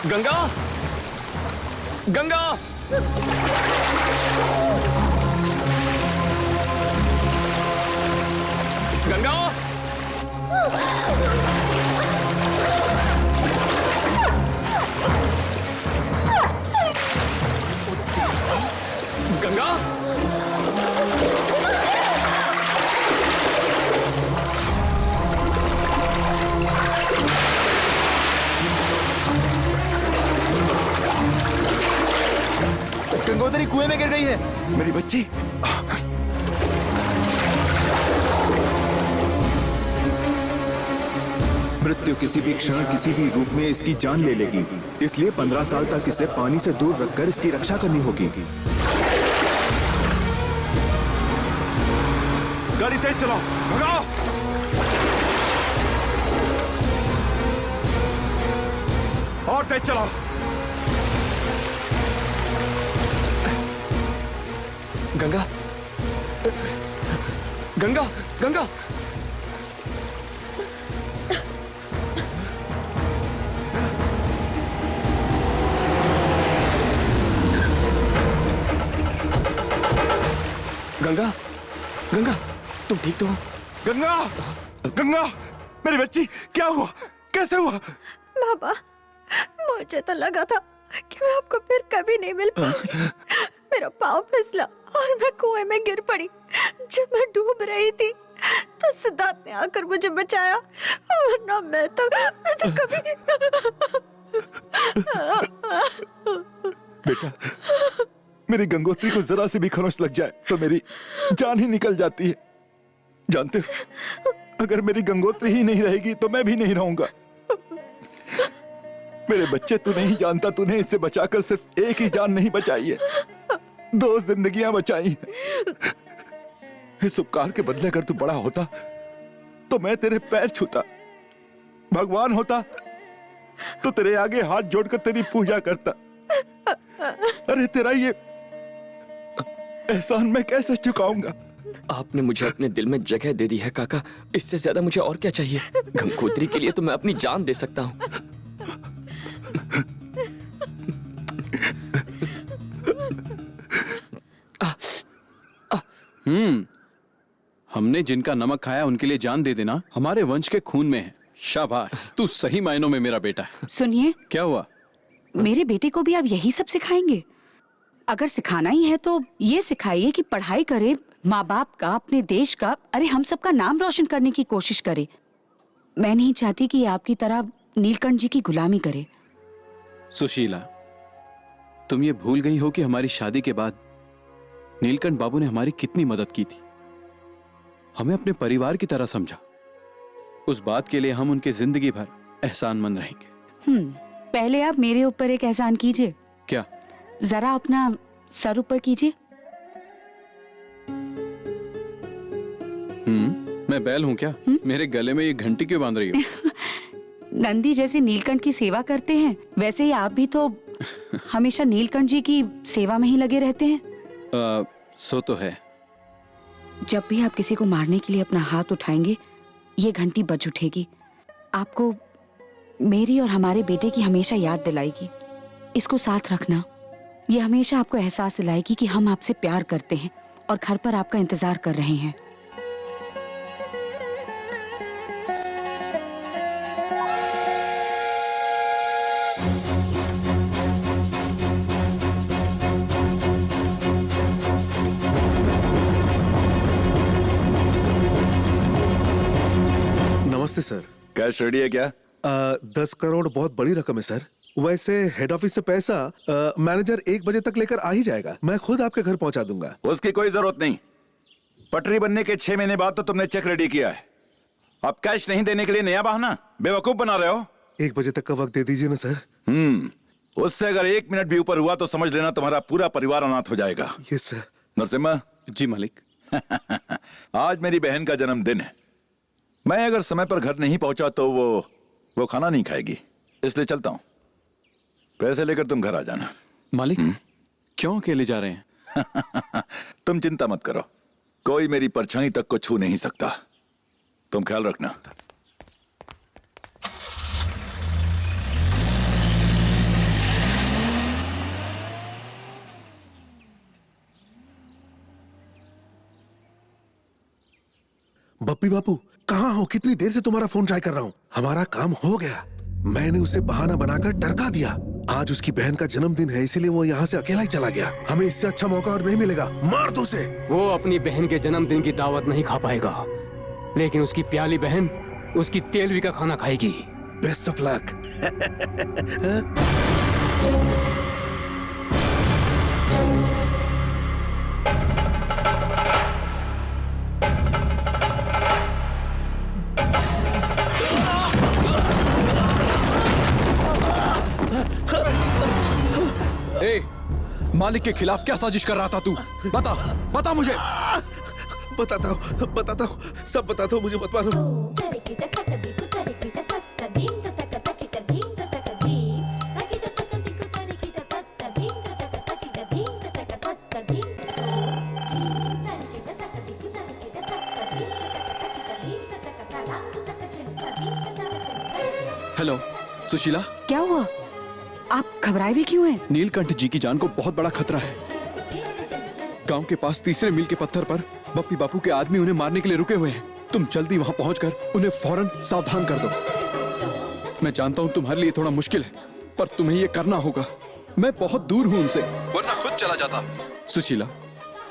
गंगा, गंगा, गंगा, गंगा, गंगोत्री कुएं में गिर गई है। मेरी बच्ची। मृत्यु किसी भी क्षण किसी भी रूप में इसकी जान ले लेगी, इसलिए 15 साल तक इसे पानी से दूर रखकर इसकी रक्षा करनी होगी। गाड़ी तेज चलाओ, भगाओ। और तेज चलाओ। गंगा, गंगा, गंगा, गंगा, गंगा, तुम ठीक तो हो? गंगा, गंगा, मेरी बच्ची, क्या हुआ? कैसे हुआ? बाबा, मुझे तो लगा था कि मैं आपको फिर कभी नहीं मिल पाऊंगी। मेरा पाँव फिसला और मैं कुएं में गिर पड़ी। जब मैं डूब रही थी तो सिद्धार्थ ने आकर मुझे बचाया, वरना मैं तो कभी। बेटा, मेरी गंगोत्री को जरा से भी खरोंच लग जाए तो मेरी जान ही निकल जाती है। जानते हो, अगर मेरी गंगोत्री ही नहीं रहेगी तो मैं भी नहीं रहूंगा। मेरे बच्चे, तू नहीं जानता, तूने इससे बचाकर सिर्फ एक ही जान नहीं बचाई है, 2 जिंदगियां बचाई हैं। इस उपकार के बदले अगर तू बड़ा होता तो मैं तेरे पैर छूता, भगवान होता तो तेरे आगे हाथ जोड़कर तेरी पूजा करता। अरे तेरा ये एहसान मैं कैसे चुकाऊंगा? आपने मुझे अपने दिल में जगह दे दी है काका, इससे ज्यादा मुझे और क्या चाहिए? गंगोत्री के लिए तो मैं अपनी जान दे सकता हूँ। हमने जिनका नमक खाया उनके लिए जान दे देना हमारे वंश के खून में है। शाबाश, तू सही मायनों में मेरा बेटा है। सुनिए, क्या हुआ? मेरे बेटे को भी आप यही सब सिखाएंगे? अगर सिखाना ही है तो ये सिखाइए कि पढ़ाई करे, माँ बाप का, अपने देश का, अरे हम सबका नाम रोशन करने की कोशिश करे। मैं नहीं चाहती कि आपकी तरह नीलकंठ जी की गुलामी करे। सुशीला, तुम ये भूल गई हो कि हमारी शादी के बाद नीलकंठ बाबू ने हमारी कितनी मदद की थी। हमें अपने परिवार की तरह समझा। उस बात के लिए हम उनके जिंदगी भर एहसानमंद रहेंगे। पहले आप मेरे ऊपर एक एहसान कीजिए। क्या? जरा अपना सर ऊपर कीजिए। मैं बैल हूं क्या? मेरे गले में ये घंटी क्यों बांध रही हो? नंदी जैसे नीलकंठ की सेवा करते हैं, वैसे ही आप भी तो हमेशा नीलकंठ जी की सेवा में ही लगे रहते हैं। सो तो है। जब भी आप किसी को मारने के लिए अपना हाथ उठाएंगे, ये घंटी बज उठेगी। आपको मेरी और हमारे बेटे की हमेशा याद दिलाएगी। इसको साथ रखना। ये हमेशा आपको एहसास दिलाएगी कि हम आपसे प्यार करते हैं और घर पर आपका इंतजार कर रहे हैं। नमस्ते सर। कैश रेडी है क्या? 10 करोड़ बहुत बड़ी रकम है सर। वैसे हेड ऑफिस से पैसा मैनेजर 1 बजे तक लेकर आ ही जाएगा। मैं खुद आपके घर पहुंचा दूंगा। उसकी कोई जरूरत नहीं। पटरी बनने के 6 महीने बाद तो तुमने चेक रेडी किया है। अब कैश नहीं देने के लिए नया बहाना? बेवकूफ बना रहे हो। 1 बजे तक का वक्त दे दीजिए ना सर। उससे अगर 1 मिनट भी ऊपर हुआ तो समझ लेना तुम्हारा पूरा परिवार अनाथ हो जाएगा। Yes sir. नरसिम्हा। जी मालिक। आज मेरी बहन का जन्मदिन है। मैं अगर समय पर घर नहीं पहुंचा तो वो खाना नहीं खाएगी, इसलिए चलता हूं। पैसे लेकर तुम घर आ जाना। मालिक, क्यों अकेले जा रहे हैं? तुम चिंता मत करो, कोई मेरी परछाई तक को छू नहीं सकता। तुम ख्याल रखना। बप्पी बापू कहाँ हो? कितनी देर से तुम्हारा फोन ट्राई कर रहा हूँ। हमारा काम हो गया। मैंने उसे बहाना बनाकर टरका दिया। आज उसकी बहन का जन्मदिन है, इसीलिए वो यहाँ से अकेला ही चला गया। हमें इससे अच्छा मौका और नहीं मिलेगा। मार दो उसे। वो अपनी बहन के जन्मदिन की दावत नहीं खा पाएगा, लेकिन उसकी प्याली बहन उसकी तेलवी का खाना खाएगी। Best of luck. मालिक के खिलाफ क्या साजिश कर रहा था तू? बता बता मुझे। बताता हूँ, सब बताता हूँ, मुझे मत मारो। हेलो सुशीला, क्या हुआ? आप घबराए हुए क्यों हैं? नीलकंठ जी की जान को बहुत बड़ा खतरा है। गांव के पास तीसरे मील के पत्थर पर बप्पी बापू के आदमी उन्हें मारने के लिए रुके हुए हैं। तुम जल्दी वहां पहुंचकर उन्हें फौरन सावधान कर दो। मैं जानता हूं तुम्हारे लिए थोड़ा मुश्किल है, पर तुम्हें यह करना होगा। मैं बहुत दूर हूं उनसे, वरना खुद चला जाता। सुशीला,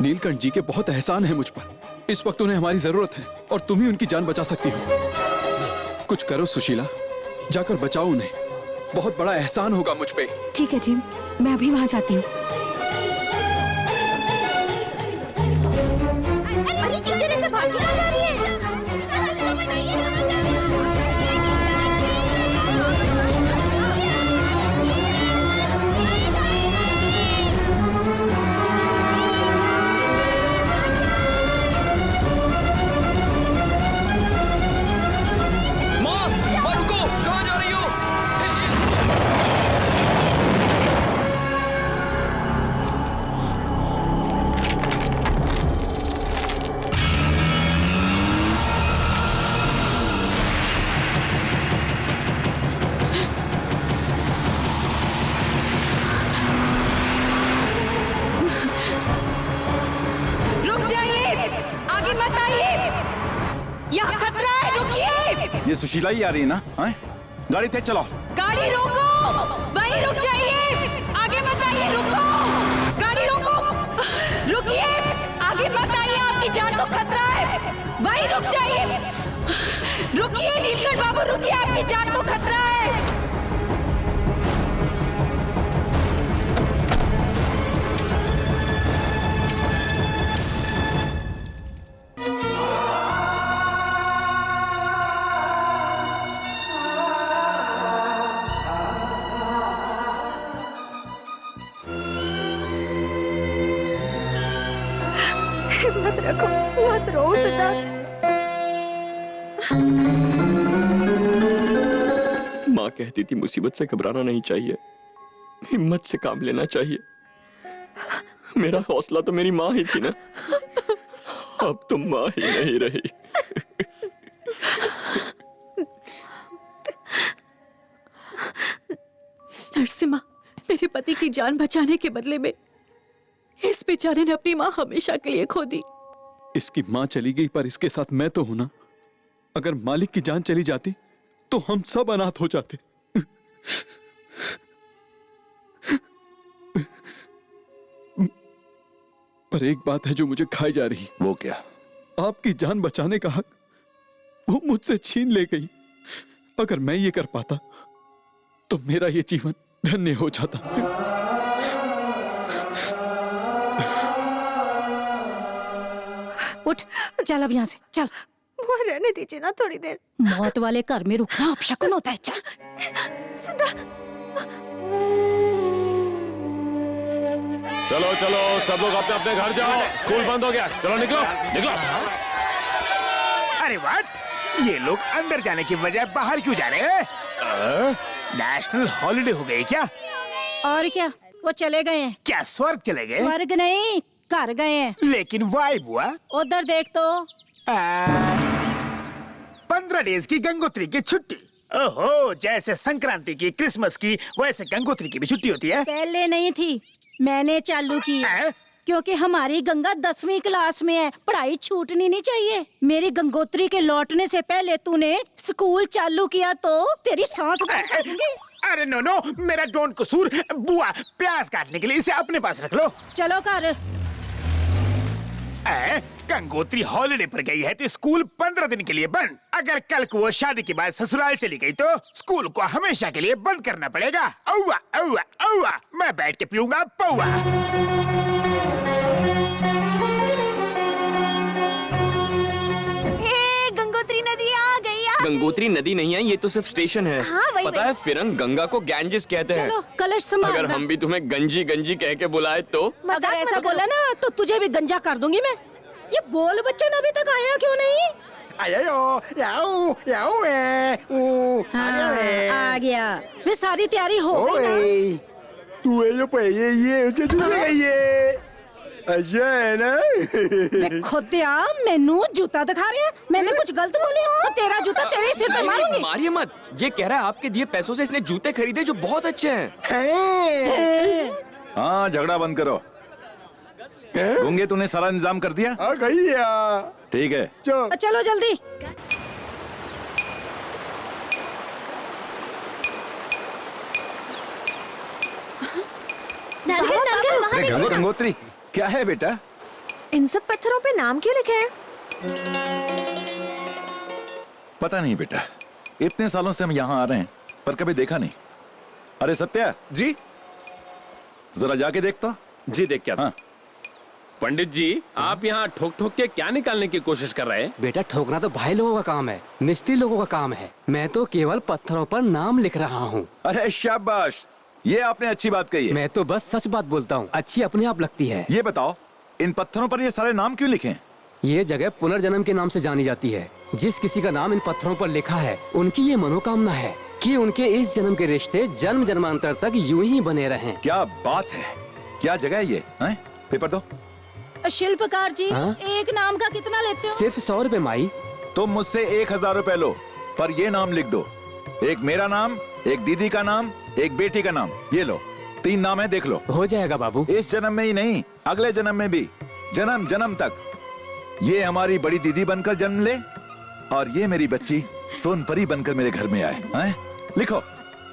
नीलकंठ जी के बहुत एहसान है मुझ पर। इस वक्त उन्हें हमारी जरूरत है और तुम ही उनकी जान बचा सकती हो। कुछ करो सुशीला, जाकर बचाओ उन्हें। बहुत बड़ा एहसान होगा मुझ पे। ठीक है जी, मैं अभी वहां जाती हूँ। अरे टीचर ऐसे भाग क्यों जा रही है? माँ, माँ रुको, कहाँ जा रही हो? रुक जाइए, आगे मत आइए, यहाँ खतरा है, रुकिए। ये सुशीला ही आ रही है ना? हैं? गाड़ी तेज चलाओ। गाड़ी रोको, वहीं रुक जाइए, आगे मत आइए, रुको, गाड़ी रोको, रुकिए, आगे मत आइए, आपकी जान को खतरा है, वहीं रुक जाइए, रुकिए नीलकंठ बाबू, रुकिए, आपकी जान को खतरा है। मत रखो, मत रो सिद्धार्थ। माँ कहती थी मुसीबत से घबराना नहीं चाहिए, हिम्मत से काम लेना चाहिए। मेरा हौसला तो मेरी माँ ही थी ना। अब तुम माँ ही नहीं रही। नरसिम्हा, मेरे पति की जान बचाने के बदले में इस बेचारे ने अपनी माँ हमेशा के लिए खो दी। इसकी माँ चली गई, पर इसके साथ मैं तो हूं ना। अगर मालिक की जान चली जाती तो हम सब अनाथ हो जाते। पर एक बात है जो मुझे खाई जा रही। वो क्या? आपकी जान बचाने का हक वो मुझसे छीन ले गई। अगर मैं ये कर पाता तो मेरा ये जीवन धन्य हो जाता। उठ, चल अब यहाँ से, चल। वो रहने दीजिए ना थोड़ी देर। मौत वाले घर में रुकना अपशकुन होता है। चल। सिद्धार्थ, चलो चलो, सब लोग अपने अपने घर जाओ, स्कूल बंद हो गया। चलो निकलो निकलो। अरे व्हाट, ये लोग अंदर जाने की बजाय बाहर क्यों जा रहे हैं? नेशनल हॉलिडे हो गई क्या? और क्या, वो चले गए हैं। क्या स्वर्ग चले गए? स्वर्ग नहीं, घर गए हैं। लेकिन वाइब हुआ। उधर देख तो। 15 डेज की गंगोत्री की छुट्टी। ओहो, जैसे संक्रांति की, क्रिसमस की, वैसे गंगोत्री की भी छुट्टी होती है। पहले नहीं थी, मैंने चालू की। क्योंकि हमारी गंगा 10वीं क्लास में है, पढ़ाई छूटनी नहीं चाहिए। मेरी गंगोत्री के लौटने से पहले तूने स्कूल चालू किया तो तेरी सांस बंद कर दूंगी। अरे नो नो, मेरा डोंट कसूर। बुआ, प्याज काटने के लिए इसे अपने पास रख लो। चलो कर। गंगोत्री हॉलिडे पर गई है तो स्कूल 15 दिन के लिए बंद। अगर कल को वो शादी के बाद ससुराल चली गई तो स्कूल को हमेशा के लिए बंद करना पड़ेगा। औवा औवा औवा, मैं बैठ के पीऊंगा पौवा। गंगोत्री नदी आ गई। गंगोत्री नदी नहीं है, ये तो सिर्फ स्टेशन है। हाँ, वही पता है फिरन, गंगा को गैंजेस कहते हैं। चलो कलश संभाल। अगर हम भी तुम्हें गंजी गंजी कह के बुलाए तो? अगर ऐसा बोला ना तो तुझे भी गंजा कर दूंगी मैं। ये बोल बच्चन अभी तक आया क्यों नहीं? हाँ, आ गया। वे सारी तैयारी हो गई ना? वे खुदिया मैनू जूता दिखा रहे हैं। मैंने कुछ गलत बोली तो तेरा जूता तेरे सिर पे मारूंगी। मारिए मत। ये कह रहा है आपके दिए पैसों से इसने जूते खरीदे जो बहुत अच्छे हैं। हाँ, झगड़ा बंद करो। गूंगे, तूने सारा इंतजाम कर दिया? आ गई या। ठीक है, चलो जल्दी। गंगोत्री, क्या है बेटा? इन सब पत्थरों पे नाम क्यों लिखे हैं? पता नहीं बेटा, इतने सालों से हम यहाँ आ रहे हैं पर कभी देखा नहीं। अरे सत्या जी, जरा जाके देख तो। जी देख क्या? हाँ। पंडित जी, आप यहाँ ठोक ठोक के क्या निकालने की कोशिश कर रहे हैं? बेटा ठोकना तो भाई लोगों का काम है, मिस्त्री लोगों का काम है। मैं तो केवल पत्थरों पर नाम लिख रहा हूँ। अरे शाबाश, ये आपने अच्छी बात कही है। मैं तो बस सच बात बोलता हूँ, अच्छी अपने आप लगती है। ये बताओ, इन पत्थरों पर ये सारे नाम क्यों लिखे हैं? ये जगह पुनर्जन्म के नाम से जानी जाती है। जिस किसी का नाम इन पत्थरों पर लिखा है, उनकी ये मनोकामना है कि उनके इस जन्म के रिश्ते जन्म जन्मांतर तक यूं ही बने रहें। क्या बात है, क्या जगह है ये? हैं? पेपर दो। शिल्पकार जी, हाँ? एक नाम का कितना लेते हो? सिर्फ 100 रुपए माई। तुम मुझसे 1000 रुपए लो, पर ये नाम लिख दो। एक मेरा नाम, एक दीदी का नाम, एक बेटी का नाम। ये लो, 3 नाम है, देख लो। हो जाएगा बाबू। इस जन्म में ही नहीं, अगले जन्म में भी, जन्म जन्म तक। ये हमारी बड़ी दीदी बनकर जन्म ले और ये मेरी बच्ची सोनपरी बनकर मेरे घर में आए। हैं? लिखो।